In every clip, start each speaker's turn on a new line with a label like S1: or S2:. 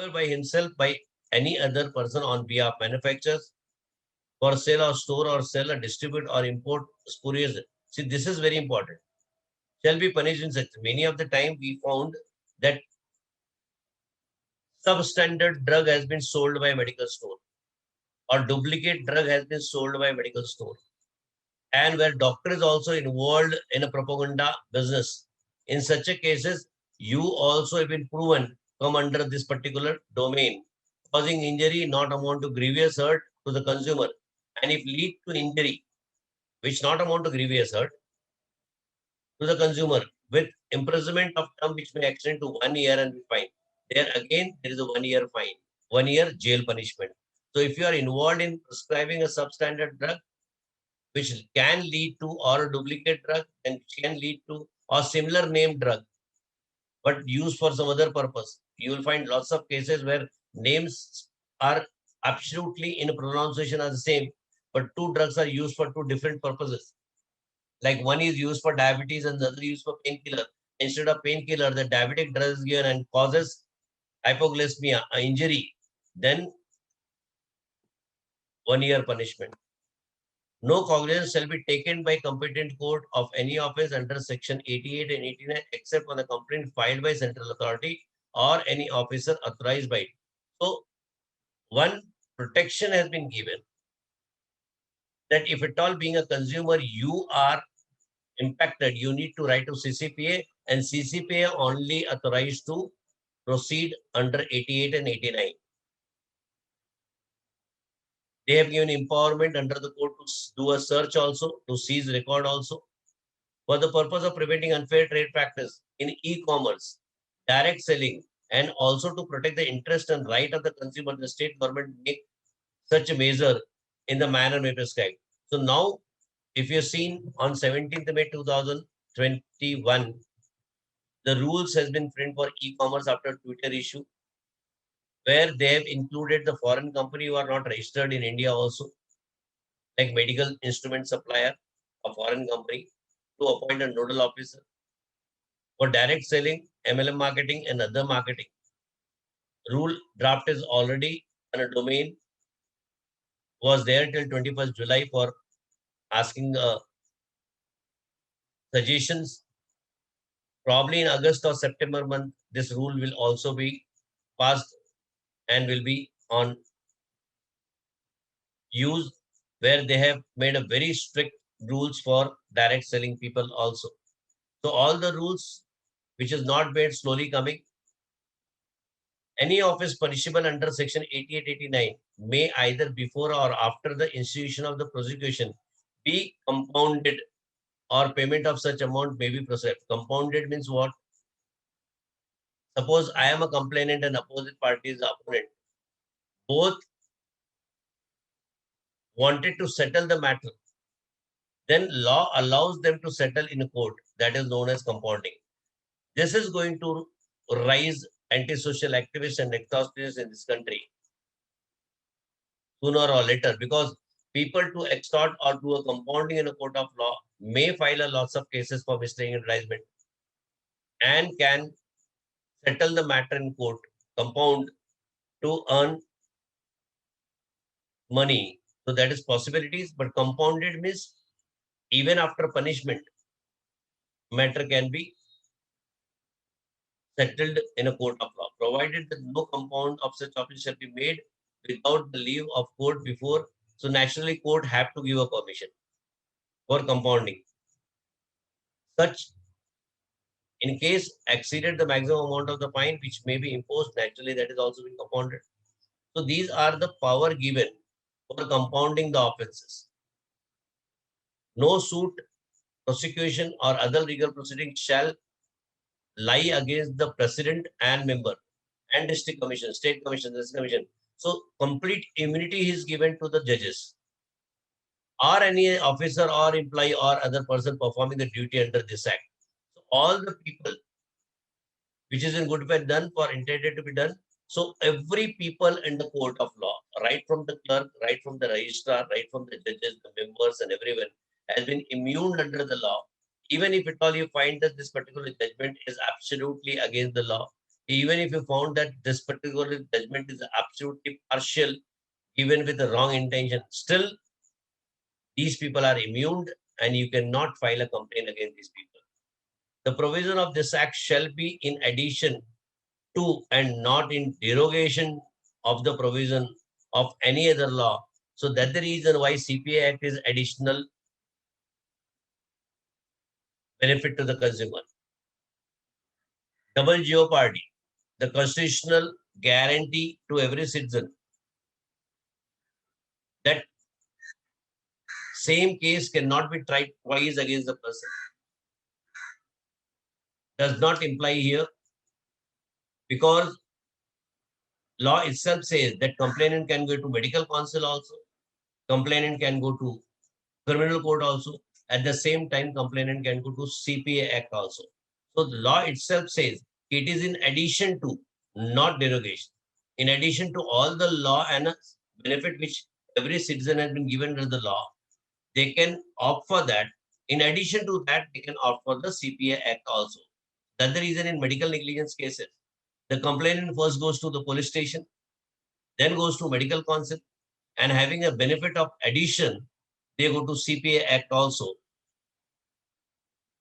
S1: either by himself, by any other person on behalf of manufacturers, for sale or store or sell or distribute or import spurious. See, this is very important. Shall be punished in such. Many of the time we found that substandard drug has been sold by a medical store or duplicate drug has been sold by a medical store. And where doctor is also involved in a propaganda business. In such a cases, you also have been proven come under this particular domain, causing injury not amount to grievous hurt to the consumer. And if lead to injury, which not amount to grievous hurt to the consumer with imprisonment of term which may extend to 1 year and be fine. There again, there is a 1 year fine, 1 year jail punishment. So if you are involved in prescribing a substandard drug, which can lead to or a duplicate drug and which can lead to or similar name drug, but used for some other purpose. You will find lots of cases where names are absolutely in pronunciation are the same, but two drugs are used for two different purposes. Like one is used for diabetes and the other used for painkiller. Instead of painkiller, the diabetic drug is given and causes hypoglycemia, an injury. Then 1 year punishment. No cognizance shall be taken by competent court of any offence under section 88 and 89 except on the complaint filed by central authority or any officer authorized by it. So one protection has been given that if at all being a consumer, you are impacted, you need to write to CCPA and CCPA only authorized to proceed under 88 and 89. They have given empowerment under the code to do a search also, to seize record also. For the purpose of preventing unfair trade practice in e-commerce, direct selling, and also to protect the interest and right of the consumer, the state government make such a measure in the manner may prescribed. So now, if you've seen on 17th May 2021, the rules has been framed for e-commerce after Twitter issue, where they have included the foreign company who are not registered in India also, like medical instrument supplier, a foreign company, to appoint a nodal officer. For direct selling, MLM marketing, and other marketing, rule draft is already on a domain, was there till 21st July for asking suggestions. Probably in August or September month, this rule will also be passed and will be on use, where they have made a very strict rules for direct selling people also. So all the rules which is not made slowly coming. Any offense punishable under section 88-89 may either before or after the institution of the prosecution be compounded or payment of such amount may be prescribed. Compounded means what? Suppose I am a complainant and opposite party is the opponent. Both wanted to settle the matter. Then law allows them to settle in a court. That is known as compounding. This is going to raise antisocial activists and extortionists in this country sooner or later, because people to extort or do a compounding in a court of law may file a lots of cases for misleading advertisement and can settle the matter in court, compound to earn money. So that is possibilities, but compounded means even after punishment, matter can be settled in a court of law, provided that no compound of such offence shall be made without the leave of court before. So naturally, court have to give a permission for compounding. Such in case exceeded the maximum amount of the fine which may be imposed, naturally that is also being compounded. So these are the power given for compounding the offences. No suit, prosecution or other legal proceeding shall lie against the president and member and district commission, state commission, district commission. So complete immunity is given to the judges or any officer or employee or other person performing the duty under this act. So all the people which is in good faith done for intended to be done. So every people in the court of law, right from the clerk, right from the registrar, right from the judges, the members and everyone has been immune under the law. Even if at all you find that this particular judgment is absolutely against the law, Even if you found that this particular judgment is absolutely partial, given with the wrong intention, still these people are immune and you cannot file a complaint against these people. The provision of this act shall be in addition to and not in derogation of the provision of any other law. So that's the reason why CPA Act is additional benefit to the consumer. Double jeopardy, the constitutional guarantee to every citizen that same case cannot be tried twice against the person. Does not imply here, because law itself says that complainant can go to medical counsel also, complainant can go to criminal court also. At the same time, complainant can go to CPA Act also. So the law itself says it is in addition to, not derogation. In addition to all the law and benefit which every citizen has been given under the law, they can opt for that. In addition to that, they can opt for the CPA Act also. That's the reason in medical negligence cases, the complainant first goes to the police station, then goes to medical counsel, and having a benefit of addition, they go to CPA Act also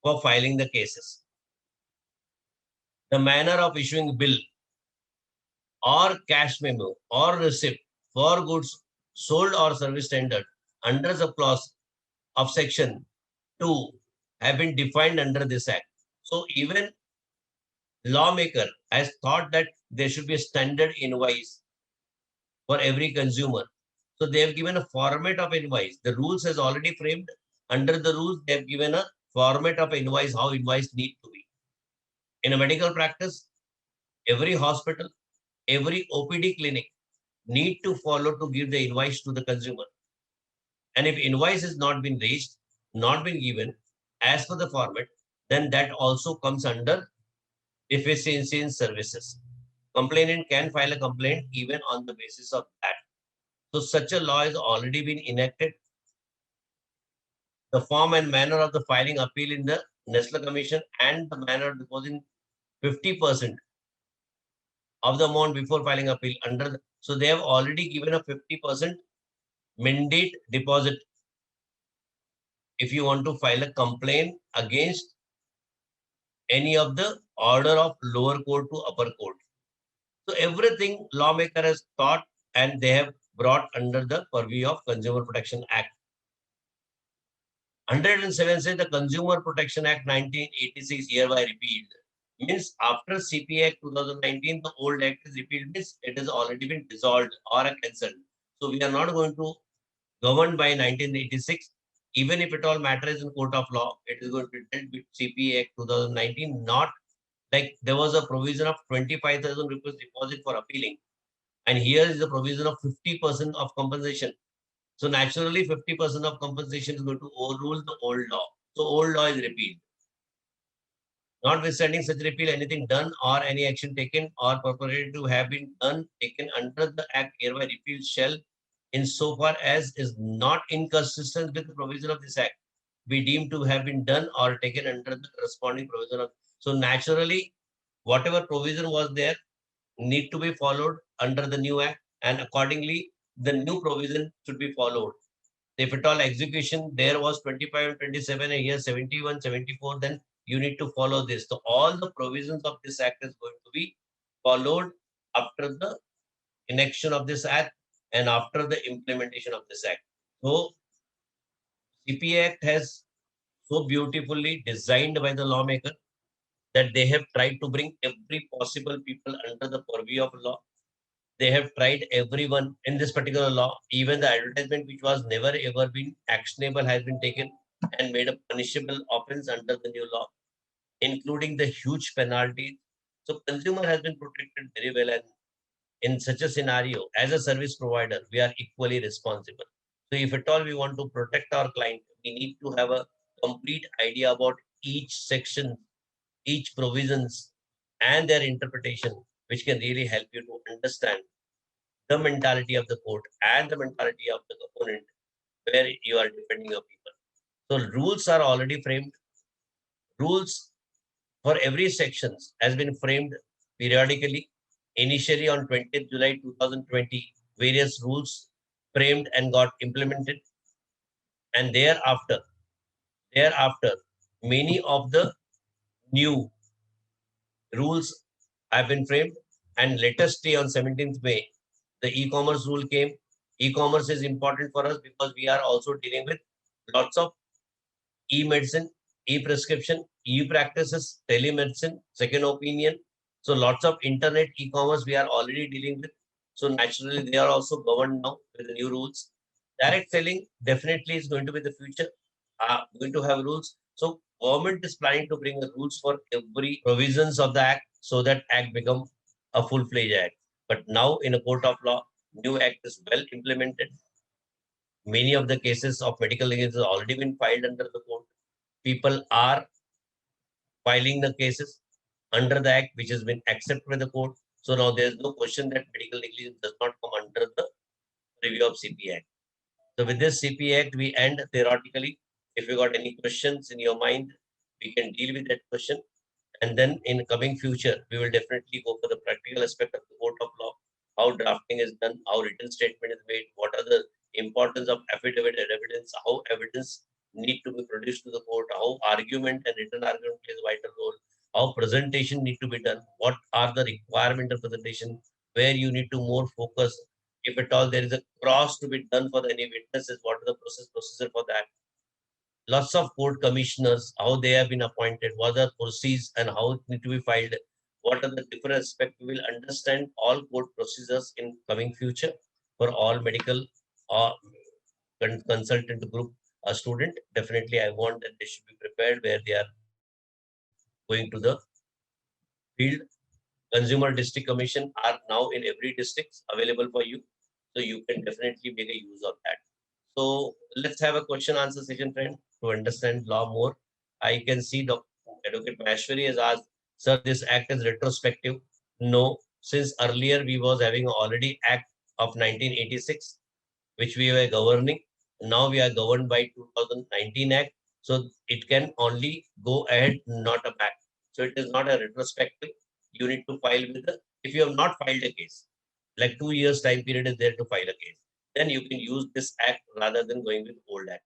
S1: for filing the cases. The manner of issuing bill or cash memo or receipt for goods sold or service tendered under the clause of section 2 have been defined under this act. So even lawmaker has thought that there should be a standard invoice for every consumer. So they have given a format of invoice. The rules has already framed. Under the rules, they have given a format of invoice, how invoice need to be. In a medical practice, every hospital, every OPD clinic need to follow to give the invoice to the consumer. And if invoice has not been raised, not been given as per the format, then that also comes under deficiency in services. Complainant can file a complaint even on the basis of that. So such a law has already been enacted. The form and manner of the filing appeal in the National Commission and the manner of depositing 50% of the amount before filing appeal under the, so they have already given a 50% mandate deposit if you want to file a complaint against any of the order of lower court to upper court. So everything lawmaker has thought and they have brought under the purview of Consumer Protection Act. 107 says the Consumer Protection Act 1986 hereby repealed. Means after CPA Act 2019, the old act is repealed, means it has already been dissolved or cancelled. So we are not going to govern by 1986. Even if it all matters in court of law, it is going to be dealt with CPA Act 2019, not like there was a provision of 25,000 rupees deposit for appealing. And here is the provision of 50% of compensation. So naturally, 50% of compensation is going to overrule the old law. So old law is repealed. Notwithstanding such repeal, anything done or any action taken or purported to have been done taken under the act hereby repealed shall, insofar as is not inconsistent with the provision of this act, be deemed to have been done or taken under the corresponding provision of. So naturally, whatever provision was there need to be followed under the new act, and accordingly, the new provision should be followed. If at all execution there was 25 and 27, a year 71, 74, then you need to follow this. So all the provisions of this act is going to be followed after the enaction of this act and after the implementation of this act. So CPA Act has so beautifully designed by the lawmaker that they have tried to bring every possible people under the purview of law. They have tried everyone in this particular law. Even the advertisement, which was never ever been actionable, has been taken and made a punishable offense under the new law, including the huge penalties. So consumer has been protected very well. And in such a scenario, as a service provider, we are equally responsible. So if at all we want to protect our client, we need to have a complete idea about each section, each provisions, and their interpretation, which can really help you to understand the mentality of the court and the mentality of the opponent where you are defending your people. So rules are already framed. Rules for every sections has been framed periodically. Initially on 20th July 2020, various rules framed and got implemented. And thereafter, many of the new rules have been framed. And latest day on 17th May, the e-commerce rule came. E-commerce is important for us because we are also dealing with lots of e-medicine, e-prescription, e-practices, telemedicine, second opinion. So lots of internet e-commerce we are already dealing with. So naturally, they are also governed now with the new rules. Direct selling definitely is going to be the future. Going to have rules. So government is planning to bring the rules for every provisions of the act so that act become a full-fledged act. But now in a court of law, new act is well implemented. Many of the cases of medical negligence have already been filed under the court. People are filing the cases under the act, which has been accepted by the court. So now there is no question that medical negligence does not come under the review of CP Act. So with this CP Act, we end theoretically. If you got any questions in your mind, we can deal with that question. And then in coming future, we will definitely go for the practical aspect of the court of law, how drafting is done, how written statement is made, what are the importance of affidavit and evidence, how evidence need to be produced to the court, how argument and written argument plays a vital role, how presentation need to be done, what are the requirement of presentation, where you need to more focus. If at all there is a cross to be done for any witnesses, what is the procedure for that? Lots of court commissioners, how they have been appointed, what are procedures and how it need to be filed, what are the different aspects. We will understand all court procedures in coming future for all medical or consultant group a student. Definitely, I want that they should be prepared where they are going to the field. Consumer District Commission are now in every district available for you. So you can definitely make a use of that. So let's have a question answer session, friend, to understand law more. I can see Dr. Advocate Maheshwari has asked, sir, this act is retrospective. No, since earlier we was having already act of 1986, which we were governing. Now we are governed by 2019 act. So it can only go ahead, not a back. So it is not a retrospective. You need to file with the, if you have not filed a case, like 2 years time period is there to file a case, then you can use this act rather than going with old act.